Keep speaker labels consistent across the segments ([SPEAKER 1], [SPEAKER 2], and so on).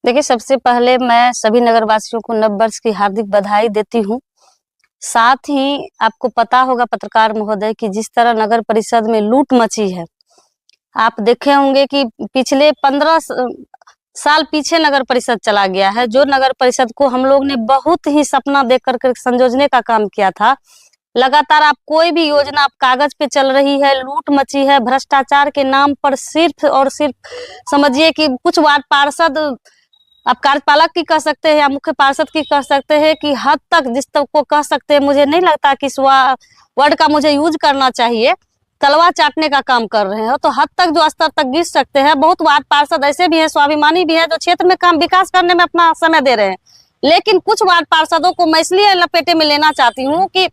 [SPEAKER 1] देखिए, सबसे पहले मैं सभी नगरवासियों को नव वर्ष की हार्दिक बधाई देती हूँ। साथ ही आपको पता होगा पत्रकार महोदय कि जिस तरह नगर परिषद में लूट मची है, आप देखे होंगे कि पिछले 15 साल पीछे नगर परिषद चला गया है। जो नगर परिषद को हम लोग ने बहुत ही सपना देख कर संजोने का काम किया था। लगातार आप कोई भी योजना आप कागज पे चल रही है, लूट मची है, भ्रष्टाचार के नाम पर सिर्फ और सिर्फ समझिए कि कुछ वार्ड पार्षद आप कार्यपालक की कह सकते हैं या मुख्य पार्षद की कह सकते हैं कि हद तक जिस तक को कह सकते हैं। मुझे नहीं लगता कि इस वर्ड का मुझे यूज करना चाहिए। तलवा चाटने का काम कर रहे हैं तो हद तक जो स्तर तक गिर सकते हैं। बहुत वार्ड पार्षद ऐसे भी हैं, स्वाभिमानी भी है, जो क्षेत्र में काम विकास करने में अपना समय दे रहे हैं। लेकिन कुछ वार्ड पार्षदों को मैं इसलिए लपेटे में लेना चाहती हूँ कि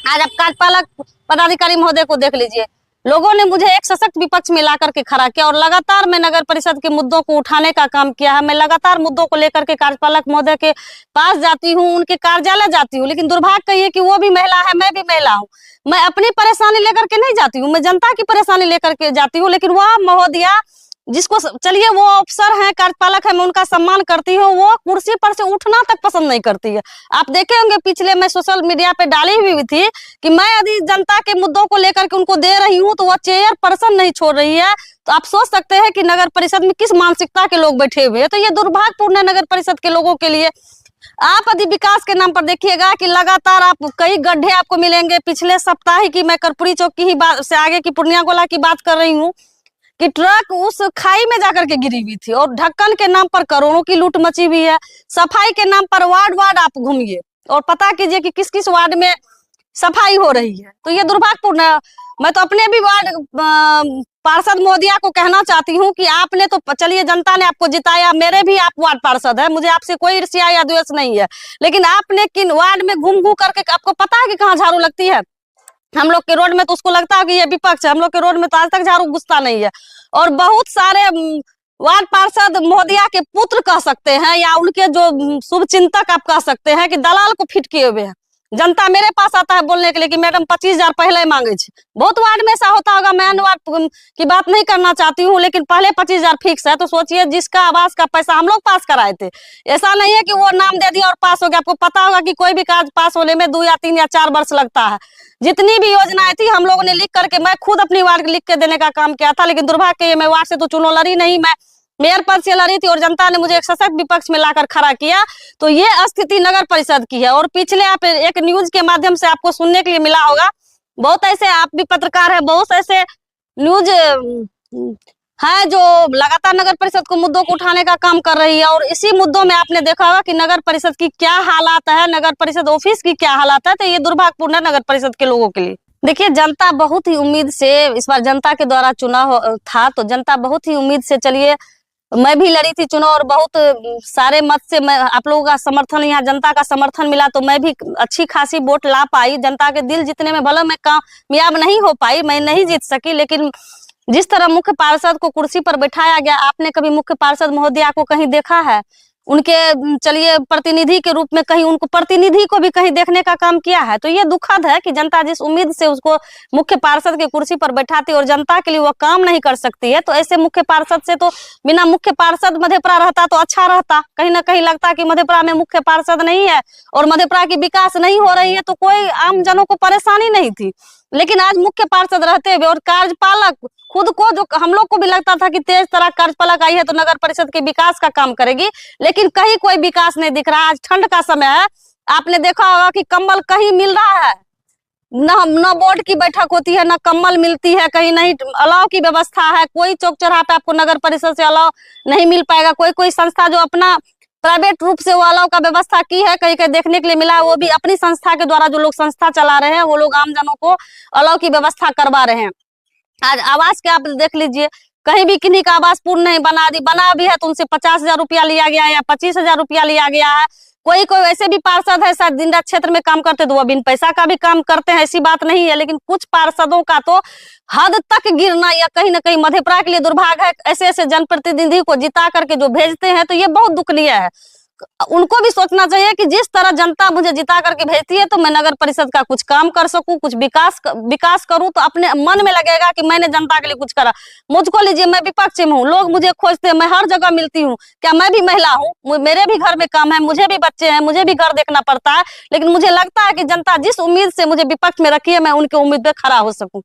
[SPEAKER 1] आज आप कार्यपालक पदाधिकारी महोदय को देख लीजिए। लोगों ने मुझे एक सशक्त विपक्ष में ला करके खड़ा किया और लगातार मैं नगर परिषद के मुद्दों को उठाने का काम किया है। मैं लगातार मुद्दों को लेकर के कार्यपालक महोदय के पास जाती हूँ, उनके कार्यालय जाती हूँ। लेकिन दुर्भाग्य कहिए कि वो भी महिला है, मैं भी महिला हूँ। मैं अपनी परेशानी लेकर के नहीं जाती हूँ, मैं जनता की परेशानी लेकर के जाती हूँ। लेकिन वह महोदया जिसको चलिए वो अफसर है, कार्यपालक है, मैं उनका सम्मान करती हूँ, वो कुर्सी पर से उठना तक पसंद नहीं करती है। आप देखे होंगे पिछले मैं सोशल मीडिया पे डाली हुई थी कि मैं यदि जनता के मुद्दों को लेकर के उनको दे रही हूँ तो वह चेयर पर्सन नहीं छोड़ रही है। तो आप सोच सकते हैं कि नगर परिषद में किस मानसिकता के लोग बैठे हुए हैं। तो ये दुर्भाग्यपूर्ण है नगर परिषद के लोगों के लिए। आप यदि विकास के नाम पर देखिएगा कि लगातार आप कई गड्ढे आपको मिलेंगे। पिछले सप्ताह ही की मैं कर्पूरी चौक की ही बात से आगे की पूर्णिया गोला की बात कर रही हूँ कि ट्रक उस खाई में जाकर के गिरी हुई थी और ढक्कन के नाम पर करोड़ों की लूट मची हुई है। सफाई के नाम पर वार्ड वार्ड आप घूमिए और पता कीजिए कि किस किस वार्ड में सफाई हो रही है। तो ये दुर्भाग्यपूर्ण है। मैं तो अपने भी वार्ड पार्षद महोदया को कहना चाहती हूँ कि आपने तो चलिए जनता ने आपको जिताया, मेरे भी आप वार्ड पार्षद है, मुझे आपसे कोई ईर्ष्या या द्वेष नहीं है। लेकिन आपने किन वार्ड में घूम घूम करके आपको पता है कि कहाँ झाड़ू लगती है? हम लोग के रोड में तो उसको लगता है कि ये विपक्ष है। हम लोग के रोड में तो आज तक झाड़ू घुसता नहीं है। और बहुत सारे वार्ड पार्षद महोदया के पुत्र कह सकते हैं या उनके जो शुभ चिंतक आप कह सकते हैं कि दलाल को फिट किए हुए हैं। जनता मेरे पास आता है बोलने के लिए कि मैडम 25,000 पहले मांगे थे। बहुत वार्ड में ऐसा होता होगा, मैं अन्य वार्ड की बात नहीं करना चाहती हूँ, लेकिन पहले 25,000 फिक्स है। तो सोचिए जिसका आवास का पैसा हम लोग पास कराए थे, ऐसा नहीं है कि वो नाम दे दिया और पास हो गया। आपको पता होगा कि कोई भी काज पास होने में 2 या 3 या 4 वर्ष लगता है। जितनी भी योजनाएं थी हम लोगों ने लिख करके, मैं खुद अपनी वार्ड लिख के देने का काम किया था। लेकिन दुर्भाग्य मैं वार्ड से तो चुनाव लड़ी नहीं, मैं मेयर पद से लड़ी थी और जनता ने मुझे एक सशक्त विपक्ष में लाकर खड़ा किया। तो ये स्थिति नगर परिषद की है। और पिछले आप एक न्यूज के माध्यम से आपको सुनने के लिए मिला होगा, बहुत ऐसे आप भी पत्रकार है, बहुत ऐसे न्यूज है जो लगातार नगर परिषद को मुद्दों को उठाने का काम कर रही है। और इसी मुद्दों में आपने देखा होगा कि नगर परिषद की क्या हालात है, नगर परिषद ऑफिस की क्या हालात है। तो ये दुर्भाग्यपूर्ण है नगर परिषद के लोगों के लिए। देखिए, जनता बहुत ही उम्मीद से इस बार जनता के द्वारा चुनाव था, तो जनता बहुत ही उम्मीद से, चलिए मैं भी लड़ी थी चुनाव और बहुत सारे मत से मैं आप लोगों का समर्थन, यहाँ जनता का समर्थन मिला, तो मैं भी अच्छी खासी वोट ला पाई। जनता के दिल जीतने में भले मैं कामयाब नहीं हो पाई, मैं नहीं जीत सकी, लेकिन जिस तरह मुख्य पार्षद को कुर्सी पर बैठाया गया, आपने कभी मुख्य पार्षद महोदया को कहीं देखा है? उनके चलिए प्रतिनिधि के रूप में कहीं उनको प्रतिनिधि को भी कहीं देखने का काम किया है? तो ये दुखद है कि जनता जिस उम्मीद से उसको मुख्य पार्षद की कुर्सी पर बैठाती और जनता के लिए वो काम नहीं कर सकती है। तो ऐसे मुख्य पार्षद से तो बिना मुख्य पार्षद मधेपुरा रहता तो अच्छा रहता। कहीं ना कहीं लगता कि मधेपुरा में मुख्य पार्षद नहीं है और मधेपुरा की विकास नहीं हो रही है, तो कोई आम जनों को परेशानी नहीं थी। लेकिन आज मुख्य पार्षद रहते हुए और कार्यपालक खुद को, जो हम लोग को भी लगता था कि तेज तरह कार्यपालक आई है तो नगर परिषद के विकास का काम करेगी, लेकिन कहीं कोई विकास नहीं दिख रहा। आज ठंड का समय है, आपने देखा होगा कि कंबल कहीं मिल रहा है, न बोर्ड की बैठक होती है, न कम्बल मिलती है, कहीं नहीं अलाव की व्यवस्था है। कोई चौक चौराहा पे आपको नगर परिषद से अलाव नहीं मिल पाएगा। कोई संस्था जो अपना प्राइवेट रूप से वो अलाव का व्यवस्था की है, कहीं कहीं देखने के लिए मिला है, वो भी अपनी संस्था के द्वारा जो लोग संस्था चला रहे हैं वो लोग आम जनों को अलाव की व्यवस्था करवा रहे हैं। आज आवास के आप देख लीजिए, कहीं भी किन्हीं का आवास पूर्ण नहीं बना भी है तो उनसे 50,000 रुपया लिया गया है या 25,000 रुपया लिया गया है। कोई वैसे भी पार्षद है शायद दिन रात क्षेत्र में काम करते तो वो बिन पैसा का भी काम करते हैं, ऐसी बात नहीं है। लेकिन कुछ पार्षदों का तो हद तक गिरना या कहीं ना कहीं मधेपुरा के लिए दुर्भाग्य है। ऐसे ऐसे जनप्रतिनिधि को जिता करके जो भेजते हैं तो ये बहुत दुखनीय है। उनको भी सोचना चाहिए कि जिस तरह जनता मुझे जिता करके भेजती है तो मैं नगर परिषद का कुछ काम कर सकूं, कुछ विकास करूं, तो अपने मन में लगेगा कि मैंने जनता के लिए कुछ करा। मुझको लीजिए, मैं विपक्ष में हूँ, लोग मुझे खोजते हैं, मैं हर जगह मिलती हूँ, क्या मैं भी महिला हूँ, मेरे भी घर में काम है, मुझे भी बच्चे हैं, मुझे भी घर देखना पड़ता है, लेकिन मुझे लगता है कि जनता जिस उम्मीद से मुझे विपक्ष में रखी है मैं उनकी उम्मीद पे खड़ा हो सकूं।